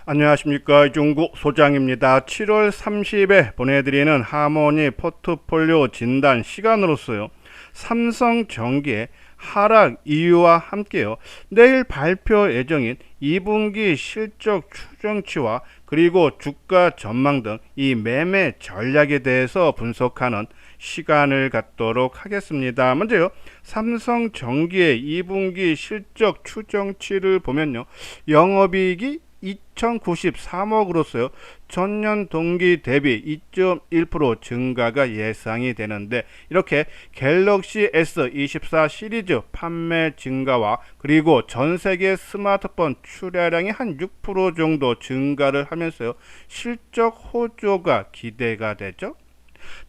안녕하십니까, 중국 소장입니다. 7월 30에 보내드리는 하모니 포트폴리오 진단 시간으로서요, 삼성전기의 하락 이유와 함께요, 내일 발표 예정인 2분기 실적 추정치와 그리고 주가 전망 등 이 매매 전략에 대해서 분석하는 시간을 갖도록 하겠습니다. 먼저요, 삼성전기의 2분기 실적 추정치를 보면요, 영업이익이 2093억으로서요, 전년 동기 대비 2.1% 증가가 예상이 되는데, 이렇게 갤럭시 S24 시리즈 판매 증가와 그리고 전 세계 스마트폰 출하량이 한 6% 정도 증가를 하면서요, 실적 호조가 기대가 되죠.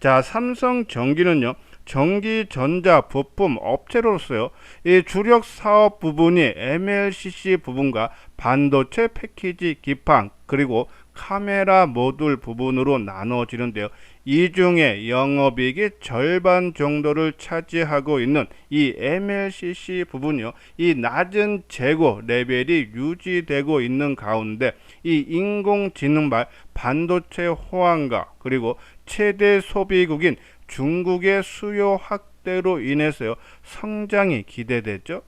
자, 삼성전기는요, 전기전자 부품 업체로서요, 이 주력 사업 부분이 MLCC 부분과 반도체 패키지 기판 그리고 카메라 모듈 부분으로 나눠지는데요, 이 중에 영업이익이 절반 정도를 차지하고 있는 이 MLCC 부분이요, 이 낮은 재고 레벨이 유지되고 있는 가운데 이 인공지능발 반도체 호황과 그리고 최대 소비국인 중국의 수요 확대로 인해서요, 성장이 기대되죠.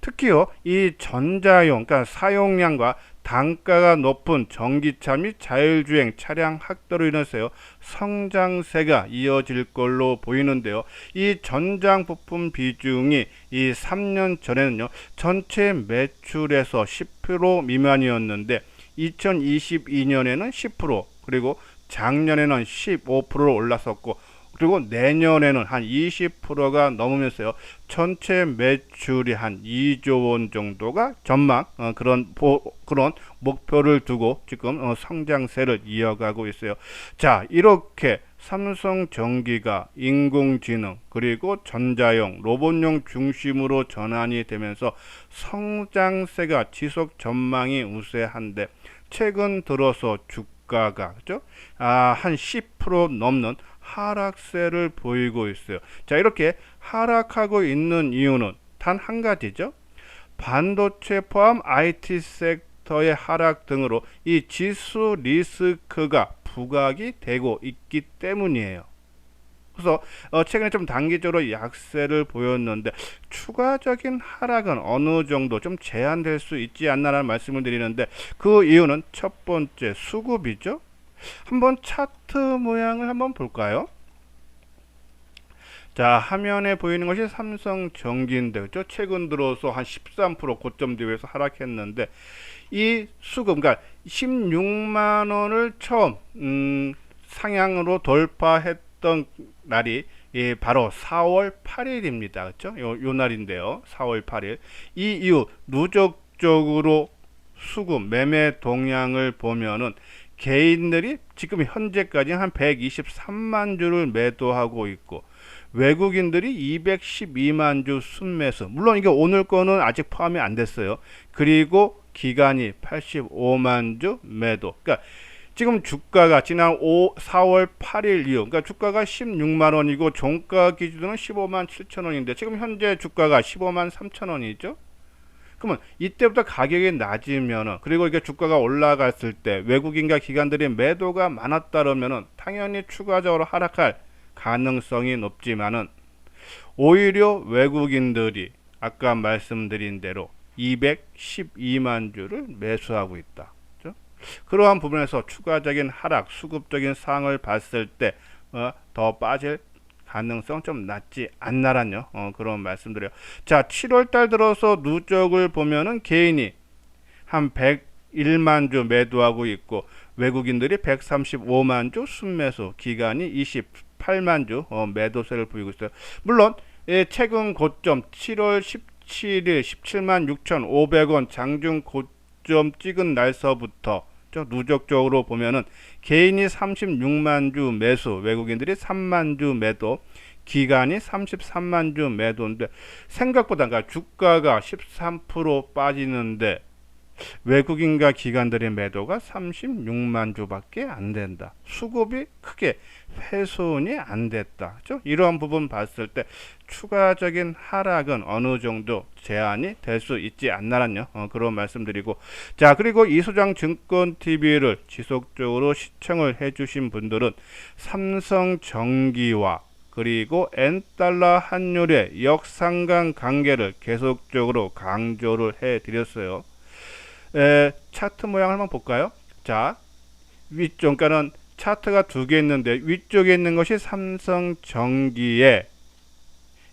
특히요, 이 전자용, 그러니까 사용량과 단가가 높은 전기차 및 자율주행 차량 확대로 인해서요, 성장세가 이어질 걸로 보이는데요. 이 전장 부품 비중이 이 3년 전에는요, 전체 매출에서 10% 미만이었는데 2022년에는 10%, 그리고 작년에는 15% 올랐었고, 그리고 내년에는 한 20%가 넘으면서요, 전체 매출이 한 2조 원 정도가 전망, 그런 목표를 두고 지금 성장세를 이어가고 있어요. 자, 이렇게 삼성전기가 인공지능 그리고 전자용 로봇용 중심으로 전환이 되면서 성장세가 지속 전망이 우세한데, 최근 들어서 주가가 그죠? 한 10% 넘는 하락세를 보이고 있어요. 자, 이렇게 하락하고 있는 이유는 단 한 가지죠. 반도체 포함 IT 섹터의 하락 등으로 이 지수 리스크가 부각이 되고 있기 때문이에요. 그래서 최근에 좀 단기적으로 약세를 보였는데, 추가적인 하락은 어느 정도 좀 제한될 수 있지 않나라는 말씀을 드리는데, 그 이유는 첫 번째 수급이죠. 한번 차트 모양을 한번 볼까요? 자, 화면에 보이는 것이 삼성전기인데, 그죠? 최근 들어서 한 13% 고점 대비해서 하락했는데, 이 수급, 그러니까 16만 원을 처음 상향으로 돌파했던 날이 바로 4월 8일입니다. 그렇죠? 요 날인데요. 4월 8일. 이 이후 누적적으로 수급 매매 동향을 보면은 개인들이 지금 현재까지 한 123만 주를 매도하고 있고, 외국인들이 212만 주 순매수, 물론 이게 오늘 거는 아직 포함이 안 됐어요. 그리고 기간이 85만 주 매도. 그러니까 지금 주가가 지난 4월 8일 이후, 그러니까 주가가 16만 원이고 종가 기준으로는 15만 7천 원인데 지금 현재 주가가 15만 3천 원이죠. 그러면 이때부터 가격이 낮으면은, 그리고 이게 주가가 올라갔을 때 외국인과 기관들이 매도가 많았다면은 당연히 추가적으로 하락할 가능성이 높지만은, 오히려 외국인들이 아까 말씀드린 대로 212만 주를 매수하고 있다. 그렇죠? 그러한 부분에서 추가적인 하락, 수급적인 상황을 봤을 때 더 빠질 가능성 좀 낮지 않나라뇨, 그런 말씀드려요. 자, 7월 달 들어서 누적을 보면은 개인이 한 101만 주 매도하고 있고, 외국인들이 135만 주 순매수, 기간이 28만 주 매도세를 보이고 있어요. 물론 최근 고점 7월 17일 17만 6,500원 장중 고점 찍은 날서부터 누적적으로 보면은 개인이 36만 주 매수, 외국인들이 3만 주 매도, 기간이 33만 주 매도인데, 생각보다 그러니까 주가가 13% 빠지는데 외국인과 기관들의 매도가 36만 주밖에 안 된다. 수급이 크게 훼손이 안 됐다. 그렇죠? 이러한 부분 봤을 때 추가적인 하락은 어느 정도 제한이 될 수 있지 않나라는 그런 말씀드리고, 자, 그리고 이소장 증권 TV를 지속적으로 시청을 해주신 분들은 삼성전기와 그리고 N달러 환율의 역상관 관계를 계속적으로 강조를 해드렸어요. 차트 모양 한번 볼까요? 자, 위쪽, 그러니까는 차트가 두 개 있는데 위쪽에 있는 것이 삼성전기의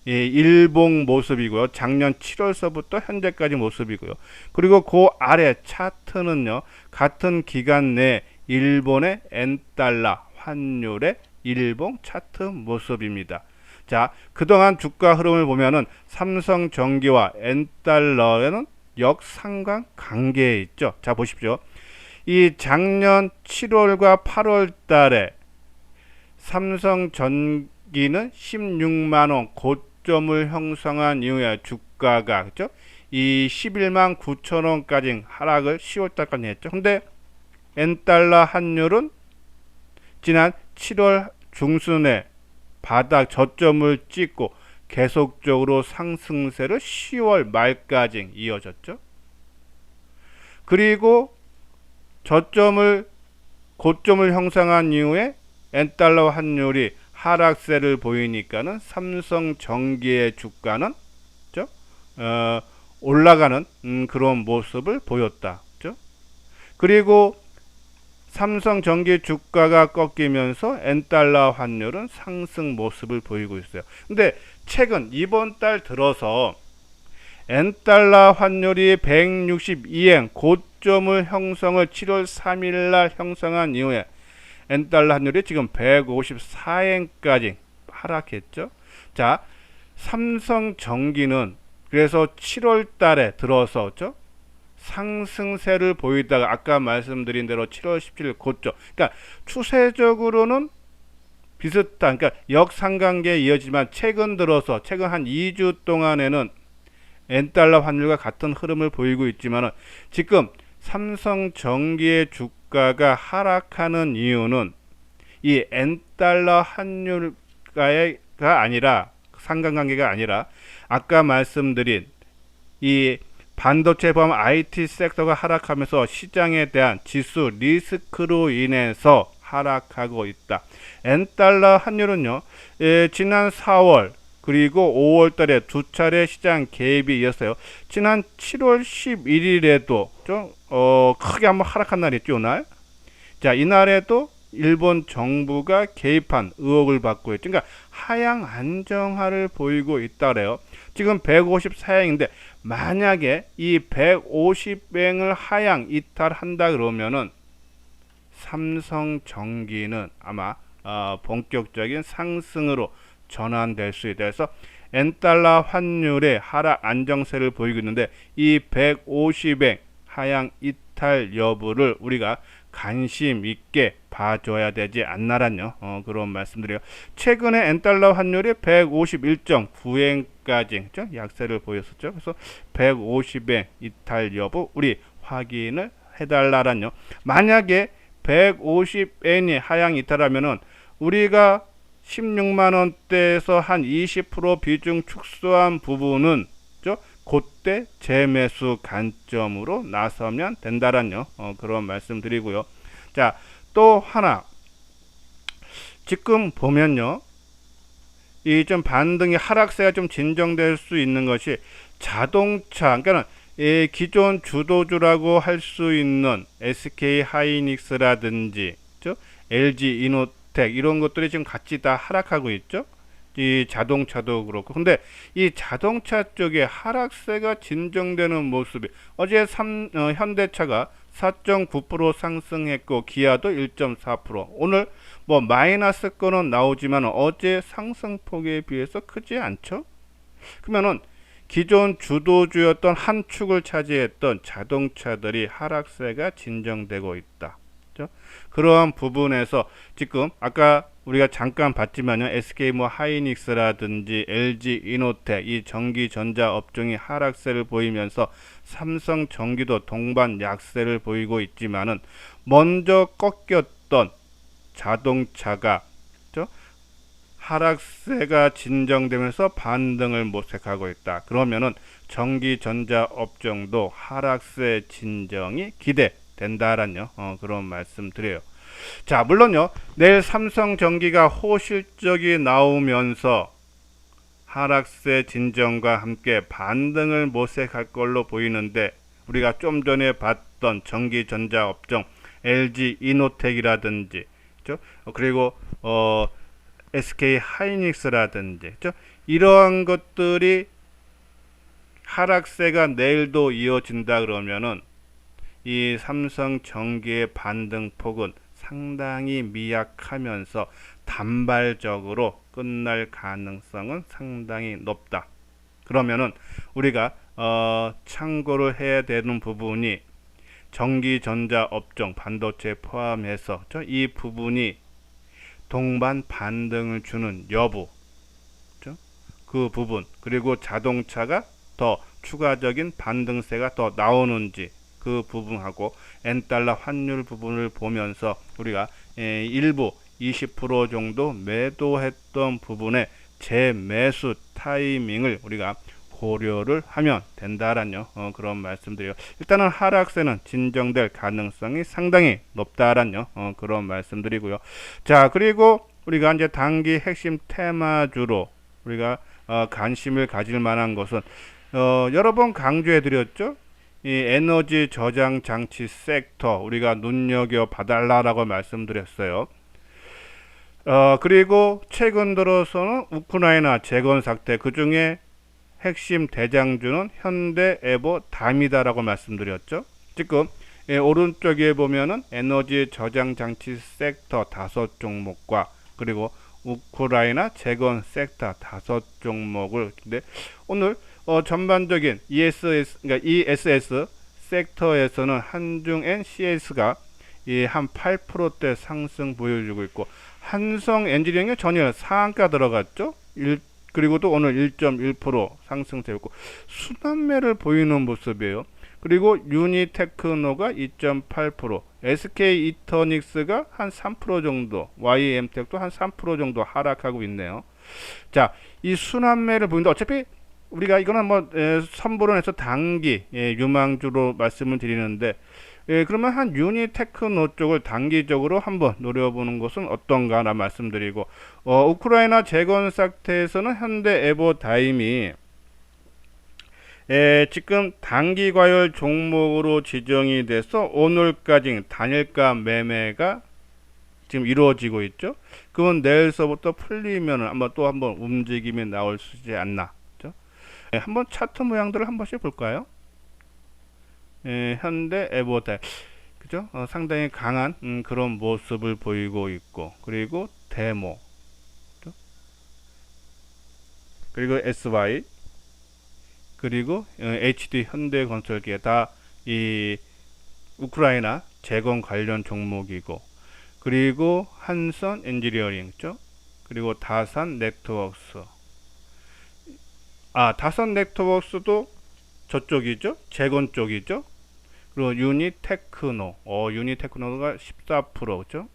일봉 모습이고요. 작년 7월서부터 현재까지 모습이고요. 그리고 그 아래 차트는요, 같은 기간 내 일본의 N달러 환율의 일봉 차트 모습입니다. 자, 그동안 주가 흐름을 보면은 삼성전기와 N달러에는 역상관 관계에 있죠. 자, 보십시오. 이 작년 7월과 8월 달에 삼성전기는 16만원 고점을 형성한 이후에 주가가, 그죠? 이 11만 9천원까지 하락을 10월 달까지 했죠. 근데 N달러 환율은 지난 7월 중순에 바닥 저점을 찍고 계속적으로 상승세를 10월 말까지 이어졌죠. 그리고 고점을 형성한 이후에 N달러 환율이 하락세를 보이니까는 삼성전기의 주가는 올라가는 그런 모습을 보였다. 그죠? 그리고 삼성전기 주가가 꺾이면서 N달러 환율은 상승 모습을 보이고 있어요. 근데 최근 이번 달 들어서 N달러 환율이 162엔 고점을 형성을 7월 3일 날 형성한 이후에 N달러 환율이 지금 154엔까지 하락했죠. 자, 삼성전기는 그래서 7월 달에 들어서죠, 상승세를 보이다가 아까 말씀드린 대로 7월 17일 고점, 그러니까 추세적으로는 비슷한, 그러니까 역상관계에 이어지만 최근 한 2주 동안에는 N달러 환율과 같은 흐름을 보이고 있지만 지금 삼성전기의 주가가 하락하는 이유는 이 N달러 환율가가 아니라, 상관관계가 아니라 아까 말씀드린 이 반도체 포함 IT 섹터가 하락하면서 시장에 대한 지수 리스크로 인해서 하락하고 있다. N달러 환율은요, 지난 4월 그리고 5월 달에 두 차례 시장 개입이 이었어요. 지난 7월 11일에도 좀 크게 한번 하락한 날이 있죠, 날. 자, 이날에도 일본 정부가 개입한 의혹을 받고 있죠. 그러니까 하향 안정화를 보이고 있다래요. 지금 154행인데 만약에 이 150행을 하향 이탈한다 그러면은 삼성전기는 아마 본격적인 상승으로 전환될 수 있다. 그래서 N달러 환율의 하락 안정세를 보이고 있는데 이 150행 하향 이탈 여부를 우리가 관심 있게 봐줘야 되지 않나란요. 그런 말씀드려요. 최근에 N달러 환율이 151.9엔까지 약세를 보였었죠. 그래서 150엔 이탈 여부 우리 확인을 해달라란요. 만약에 150엔이 하향 이탈하면은 우리가 16만원대에서 한 20% 비중 축소한 부분은 그때 재매수 관점으로 나서면 된다란요. 그런 말씀 드리고요. 자, 또 하나 지금 보면요, 이 좀 반등이 하락세가 좀 진정될 수 있는 것이 자동차, 그러니까 기존 주도주라고 할 수 있는 SK 하이닉스라든지 LG 이노텍 이런 것들이 지금 같이 다 하락하고 있죠. 이 자동차도 그렇고. 근데 이 자동차 쪽에 하락세가 진정되는 모습이 어제 현대차가 4.9% 상승했고 기아도 1.4%. 오늘 뭐 마이너스 건은 나오지만 어제 상승폭에 비해서 크지 않죠. 그러면은 기존 주도주였던 한 축을 차지했던 자동차들이 하락세가 진정되고 있다. 그죠? 그러한 부분에서 지금 아까 우리가 잠깐 봤지만요, SK 뭐 하이닉스라든지 LG 이노텍 이 전기전자 업종이 하락세를 보이면서 삼성 전기도 동반 약세를 보이고 있지만은 먼저 꺾였던 자동차가, 그죠? 하락세가 진정되면서 반등을 모색하고 있다. 그러면은 전기전자 업종도 하락세 진정이 기대된다라는 그런 말씀 드려요. 자, 물론요, 내일 삼성전기가 호실적이 나오면서 하락세 진정과 함께 반등을 모색할 걸로 보이는데, 우리가 좀 전에 봤던 전기전자 업종 LG 이노텍이라든지, 그죠? 그리고 SK 하이닉스라든지, 그죠? 이러한 것들이 하락세가 내일도 이어진다 그러면은 이 삼성전기의 반등폭은 상당히 미약하면서 단발적으로 끝날 가능성은 상당히 높다. 그러면은 우리가 참고를 해야 되는 부분이 전기전자 업종 반도체 포함해서 이 부분이 동반 반등을 주는 여부, 그렇죠? 그 부분, 그리고 자동차가 더 추가적인 반등세가 더 나오는지 그 부분하고 엔달러 환율 부분을 보면서 우리가 일부 20% 정도 매도했던 부분에 재매수 타이밍을 우리가 고려를 하면 된다라는 그런 말씀드려요. 일단은 하락세는 진정될 가능성이 상당히 높다라는 그런 말씀드리고요. 자, 그리고 우리가 이제 단기 핵심 테마주로 우리가 관심을 가질 만한 것은 여러 번 강조해 드렸죠. 이 에너지 저장 장치 섹터 우리가 눈여겨 봐달라라고 말씀드렸어요. 그리고 최근 들어서는 우크라이나 재건 사태, 그 중에 핵심 대장주는 현대 에버 담이다라고 말씀드렸죠. 지금 오른쪽에 보면은 에너지 저장 장치 섹터 5종목과 그리고 우크라이나 재건 섹터 5종목을, 근데 오늘 전반적인 그러니까 ESS 섹터에서는 한중엔 CS가 한 8%대 상승 보여주고 있고, 한성 엔지니어링이 전일 상한가 들어갔죠. 그리고 또 오늘 1.1% 상승되고 순환매를 보이는 모습이에요. 그리고 유니테크노가 2.8%, SK 이터닉스가 한 3% 정도, YM텍도 한 3% 정도 하락하고 있네요. 자, 이 순환매를 보는데 어차피 우리가 이거는 뭐 선보론 해서 단기 유망주로 말씀을 드리는데, 그러면 한 유니테크노 쪽을 단기적으로 한번 노려보는 것은 어떤가 나 말씀드리고, 우크라이나 재건 사태에서는 현대 에버다임이 지금 단기 과열 종목으로 지정이 돼서 오늘까지 단일가 매매가 지금 이루어지고 있죠. 그건 내일서부터 풀리면 한번 또 한번 움직임이 나올 수 있지 않나. 그렇죠? 한번 차트 모양들을 한 번씩 볼까요? 현대 에버다임, 그죠? 상당히 강한 그런 모습을 보이고 있고, 그리고 데모, 그죠? 그리고 SY, 그리고 HD 현대건설기에 다 이 우크라이나 재건 관련 종목이고, 그리고 한선 엔지니어링, 그죠? 그리고 다산 네트워크스, 다산 네트워크스도 저쪽이죠? 재건 쪽이죠? 그리고 유니테크노, 유니테크노가 14%, 그죠?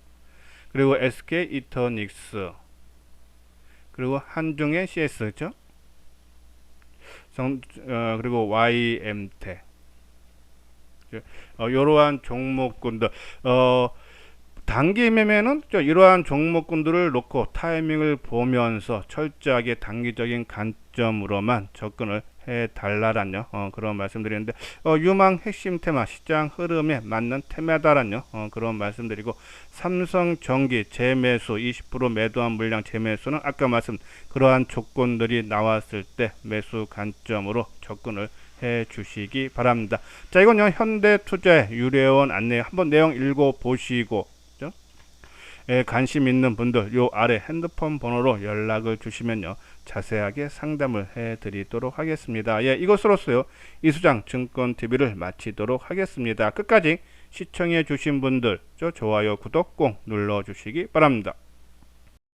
그리고 SK 이터닉스, 그리고 한중의 CS, 그죠? 그리고 YM텍, 이러한 종목군들, 단기 매매는 이러한 종목군들을 놓고 타이밍을 보면서 철저하게 단기적인 관점으로만 접근을 해달라라는 그런 말씀드리는데, 유망 핵심 테마, 시장 흐름에 맞는 테마다라는 그런 말씀드리고, 삼성전기 재매수 20% 매도한 물량 재매수는 아까 말씀 그러한 조건들이 나왔을 때 매수 관점으로 접근을 해 주시기 바랍니다. 자, 이건 현대투자의 유례원 안내, 한번 내용 읽어 보시고 관심 있는 분들 요 아래 핸드폰 번호로 연락을 주시면요 자세하게 상담을 해 드리도록 하겠습니다. 이것으로서요 이수장 증권TV를 마치도록 하겠습니다. 끝까지 시청해 주신 분들 좋아요 구독 꼭 눌러 주시기 바랍니다.